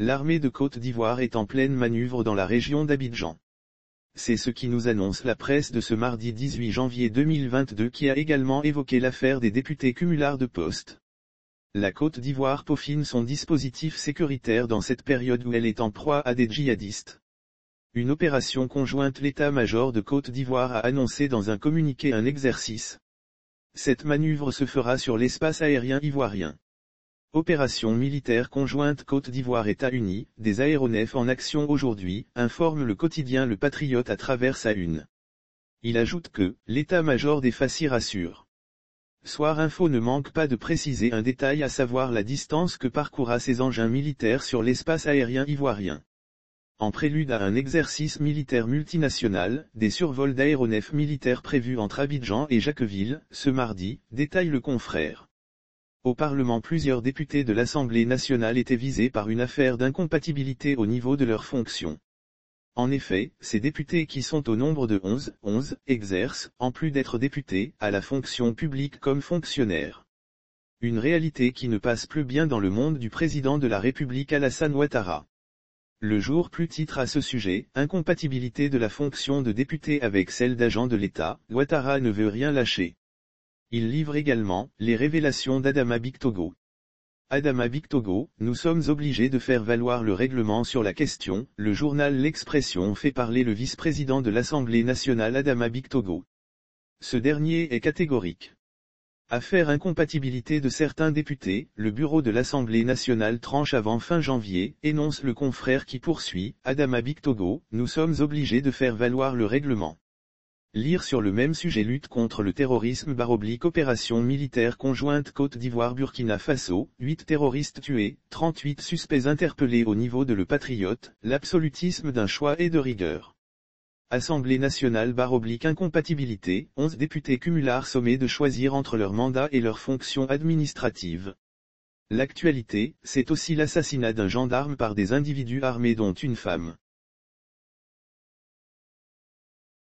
L'armée de Côte d'Ivoire est en pleine manœuvre dans la région d'Abidjan. C'est ce qui nous annonce la presse de ce mardi 18 janvier 2022 qui a également évoqué l'affaire des députés cumulards de poste. La Côte d'Ivoire peaufine son dispositif sécuritaire dans cette période où elle est en proie à des djihadistes. Une opération conjointe l'état-major de Côte d'Ivoire a annoncé dans un communiqué un exercice. Cette manœuvre se fera sur l'espace aérien ivoirien. Opération militaire conjointe Côte d'Ivoire-États-Unis, des aéronefs en action aujourd'hui, informe le quotidien Le Patriote à travers sa une. Il ajoute que, l'état-major des FACI rassure. Soir Info ne manque pas de préciser un détail à savoir la distance que parcourra ces engins militaires sur l'espace aérien ivoirien. En prélude à un exercice militaire multinational, des survols d'aéronefs militaires prévus entre Abidjan et Jacqueville, ce mardi, détaille le confrère. Au Parlement, plusieurs députés de l'Assemblée nationale étaient visés par une affaire d'incompatibilité au niveau de leurs fonctions. En effet, ces députés qui sont au nombre de 11, exercent, en plus d'être députés, à la fonction publique comme fonctionnaires. Une réalité qui ne passe plus bien dans le monde du président de la République Alassane Ouattara. Le jour plus titre à ce sujet, incompatibilité de la fonction de député avec celle d'agent de l'État, Ouattara ne veut rien lâcher. Il livre également, les révélations d'Adama Bictogo. Adama Bictogo, nous sommes obligés de faire valoir le règlement sur la question, le journal L'Expression fait parler le vice-président de l'Assemblée nationale Adama Bictogo. Ce dernier est catégorique. Affaire incompatibilité de certains députés, le bureau de l'Assemblée nationale tranche avant fin janvier, énonce le confrère qui poursuit, Adama Bictogo, nous sommes obligés de faire valoir le règlement. Lire sur le même sujet lutte contre le terrorisme / opération militaire conjointe Côte d'Ivoire-Burkina Faso, 8 terroristes tués, 38 suspects interpellés au niveau de Le Patriote, l'absolutisme d'un choix et de rigueur. Assemblée nationale / incompatibilité, 11 députés cumulards sommés de choisir entre leur mandat et leurs fonctions administratives. L'actualité, c'est aussi l'assassinat d'un gendarme par des individus armés dont une femme.